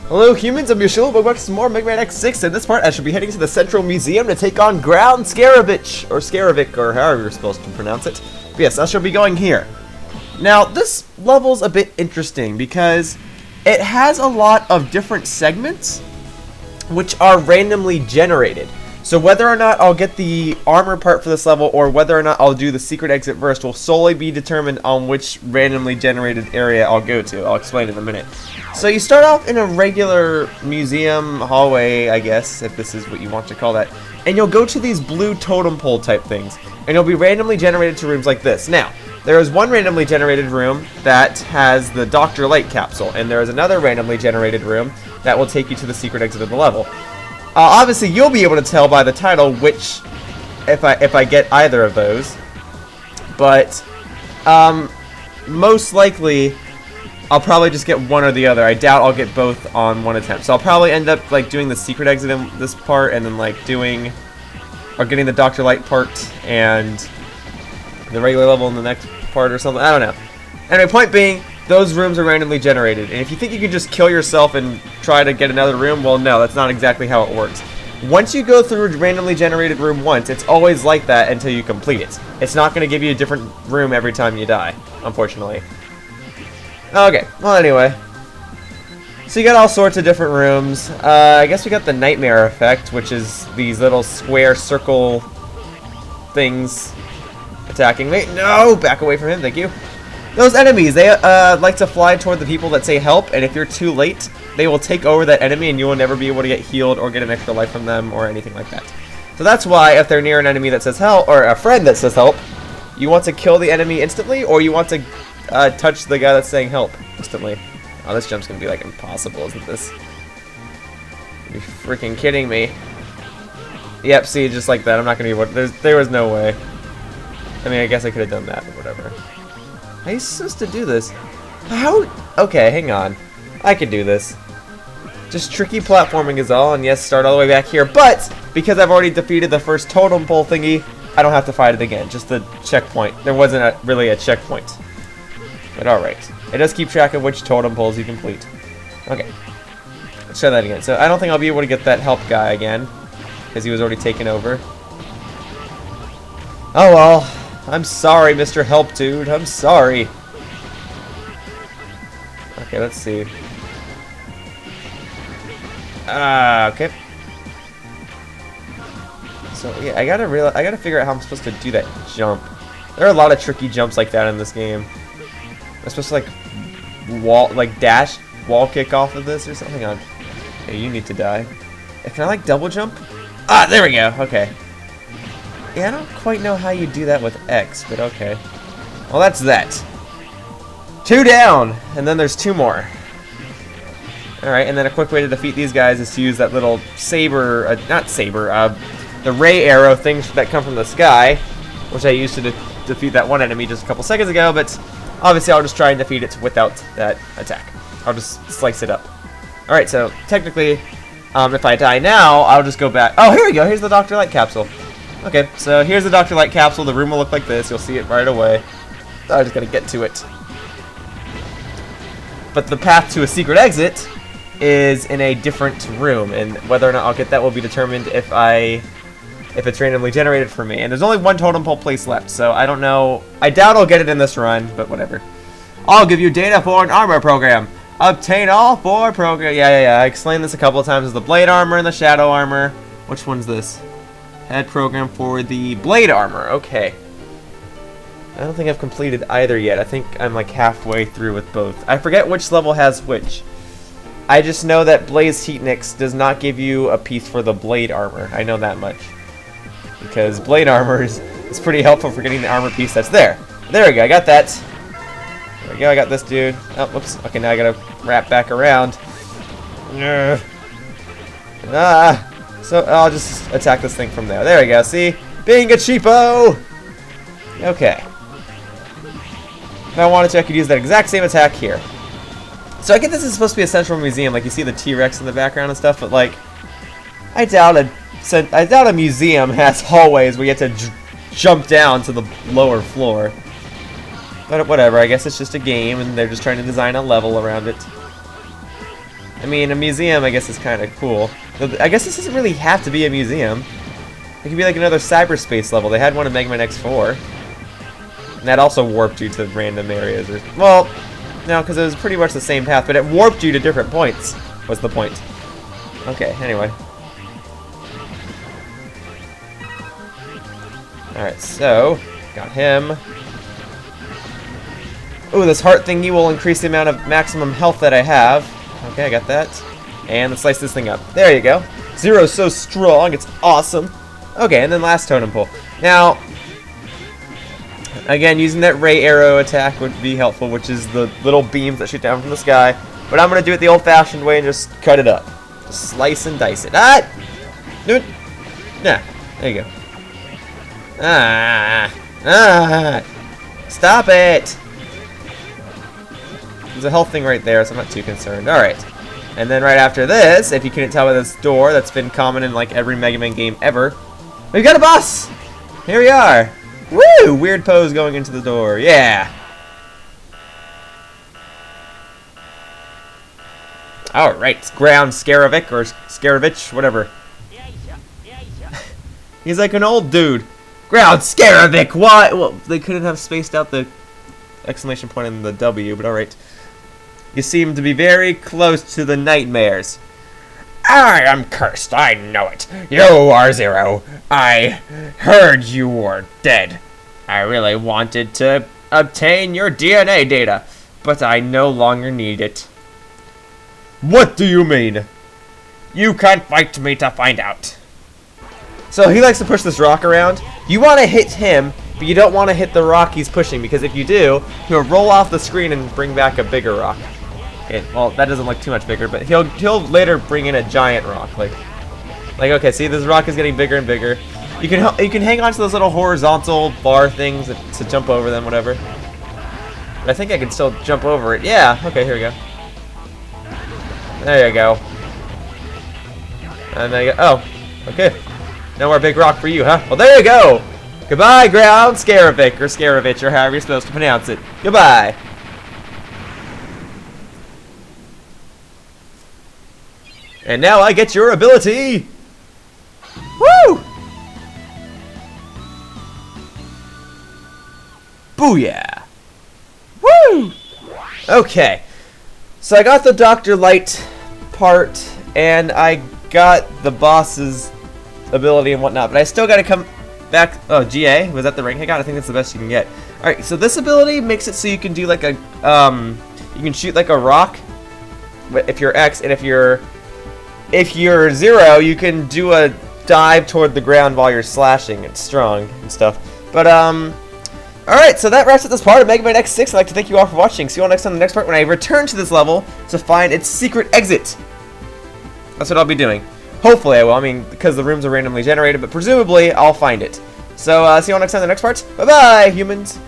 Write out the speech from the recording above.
Hello humans, I'm Yoshiller, welcome back to some more Mega Man X6. In this part, I should be heading to the Central Museum to take on Ground Scaravich, or Scaravich, or however you're supposed to pronounce it. But yes, I shall be going here. Now, this level's a bit interesting because it has a lot of different segments which are randomly generated. So whether or not I'll get the armor part for this level or whether or not I'll do the secret exit first will solely be determined on which randomly generated area I'll go to. I'll explain in a minute. So you start off in a regular museum hallway, I guess, if this is what you want to call that. And you'll go to these blue totem pole type things. And you'll be randomly generated to rooms like this. Now, there is one randomly generated room that has the Dr. Light capsule. And there is another randomly generated room that will take you to the secret exit of the level. Obviously, you'll be able to tell by the title which, if I get either of those. But most likely, I'll probably just get one or the other. I doubt I'll get both on one attempt. So I'll probably end up like doing the secret exit in this part, and then like getting the Dr. Light part and the regular level in the next part or something. I don't know. Anyway, point being, those rooms are randomly generated, and if you think you can just kill yourself and try to get another room, well, no, that's not exactly how it works. Once you go through a randomly generated room once, it's always like that until you complete it. It's not going to give you a different room every time you die, unfortunately. Okay, well, anyway. So you got all sorts of different rooms. I guess we got the nightmare effect, which is these little square circle things attacking me. No! Back away from him, thank you. Those enemies, they like to fly toward the people that say help, and if you're too late, they will take over that enemy and you will never be able to get healed or get an extra life from them or anything like that. So that's why if they're near an enemy that says help, or a friend that says help, you want to kill the enemy instantly, or you want to touch the guy that's saying help instantly. Oh, this jump's gonna be like impossible, isn't this? You're freaking kidding me. Yep, see, just like that, I'm not gonna be able to, there was no way. I mean, I guess I could have done that, but whatever. How are you supposed to do this? How? Okay, hang on. I can do this. Just tricky platforming is all, and yes, start all the way back here, but because I've already defeated the first totem pole thingy, I don't have to fight it again. Just the checkpoint. There wasn't really a checkpoint. But alright. It does keep track of which totem poles you complete. Okay. Let's try that again. So I don't think I'll be able to get that help guy again, because he was already taken over. Oh well. I'm sorry, Mr. Help Dude. I'm sorry. Okay, let's see. Okay. So yeah, I gotta figure out how I'm supposed to do that jump. There are a lot of tricky jumps like that in this game. I'm supposed to dash wall kick off of this or something. Hang on. Hey, you need to die. Can I like double jump? Ah, there we go. Okay. Yeah, I don't quite know how you do that with X, but okay. Well, that's that. 2 down, and then there's 2 more. Alright, and then a quick way to defeat these guys is to use that little saber, not saber, the ray arrow things that come from the sky, which I used to defeat that one enemy just a couple seconds ago, but obviously I'll just try and defeat it without that attack. I'll just slice it up. Alright, so technically, if I die now, I'll just go back. Oh, here we go, here's the Dr. Light capsule. Okay, so here's the Dr. Light capsule. The room will look like this. You'll see it right away. I just gotta get to it. But the path to a secret exit is in a different room, and whether or not I'll get that will be determined if it's randomly generated for me. And there's only one totem pole place left, so I don't know. I doubt I'll get it in this run, but whatever. I'll give you data for an armor program. Obtain all 4 programs. Yeah. I explained this a couple of times. The blade armor and the shadow armor. Which one's this? Head program for the blade armor. Okay. I don't think I've completed either yet. I think I'm like halfway through with both. I forget which level has which. I just know that Blaze Heatnix does not give you a piece for the blade armor. I know that much. Because blade armor is pretty helpful for getting the armor piece that's there. There we go. I got that. There we go. I got this dude. Oh, whoops. Okay, now I gotta wrap back around. So I'll just attack this thing from there. There we go, see? Being a cheapo! Okay. If I wanted to, I could use that exact same attack here. So I get this is supposed to be a central museum, like you see the T-Rex in the background and stuff, but like, I doubt a museum has hallways where you have to jump down to the lower floor. But whatever, I guess it's just a game and they're just trying to design a level around it. I mean, a museum, I guess, is kind of cool. I guess this doesn't really have to be a museum. It could be like another cyberspace level. They had one in Mega Man X4. And that also warped you to random areas. Well, no, because it was pretty much the same path, but it warped you to different points, was the point. Okay, anyway. Alright, so, got him. Ooh, this heart thingy will increase the amount of maximum health that I have. Okay, I got that. And let's slice this thing up. There you go. Zero's so strong, it's awesome. Okay, and then last totem pole. Now, again, using that ray arrow attack would be helpful, which is the little beams that shoot down from the sky. But I'm going to do it the old-fashioned way and just cut it up. Just slice and dice it. Ah! Do it. Yeah, there you go. Stop it! There's a health thing right there, so I'm not too concerned. Alright. And then right after this, if you couldn't tell by this door, that's been common in like every Mega Man game ever, we've got a boss! Here we are! Woo! Weird pose going into the door. Yeah! Alright, Ground Scaravich, or Scaravich, whatever. He's like an old dude. Ground Scaravich! Why? Well, they couldn't have spaced out the exclamation point in the W, but alright. You seem to be very close to the nightmares. I am cursed, I know it. You are Zero. I heard you were dead. I really wanted to obtain your DNA data, but I no longer need it. What do you mean? You can't fight me to find out. So he likes to push this rock around. You want to hit him, but you don't want to hit the rock he's pushing, because if you do, he'll roll off the screen and bring back a bigger rock. Well, that doesn't look too much bigger, but he'll later bring in a giant rock. Like okay, see, this rock is getting bigger and bigger. You can hang on to those little horizontal bar things to jump over them, whatever. But I think I can still jump over it. Yeah. Okay, here we go. There you go. And then you go. Oh, okay. No more big rock for you, huh? Well, there you go. Goodbye, Ground Scaravich, or Scaravich, or however you're supposed to pronounce it. Goodbye. And now I get your ability! Woo! Booyah! Woo! Okay. So I got the Dr. Light part, and I got the boss's ability and whatnot, but I still gotta come back. Oh, GA? Was that the rank I got? I think that's the best you can get. Alright, so this ability makes it so you can do like a, you can shoot like a rock if you're X, and if you're Zero, you can do a dive toward the ground while you're slashing. It's strong and stuff. But, alright, so that wraps up this part of Mega Man X6. I'd like to thank you all for watching. See you all next time in the next part when I return to this level to find its secret exit. That's what I'll be doing. Hopefully I will. I mean, because the rooms are randomly generated, but presumably I'll find it. So, see you all next time in the next part. Bye-bye, humans!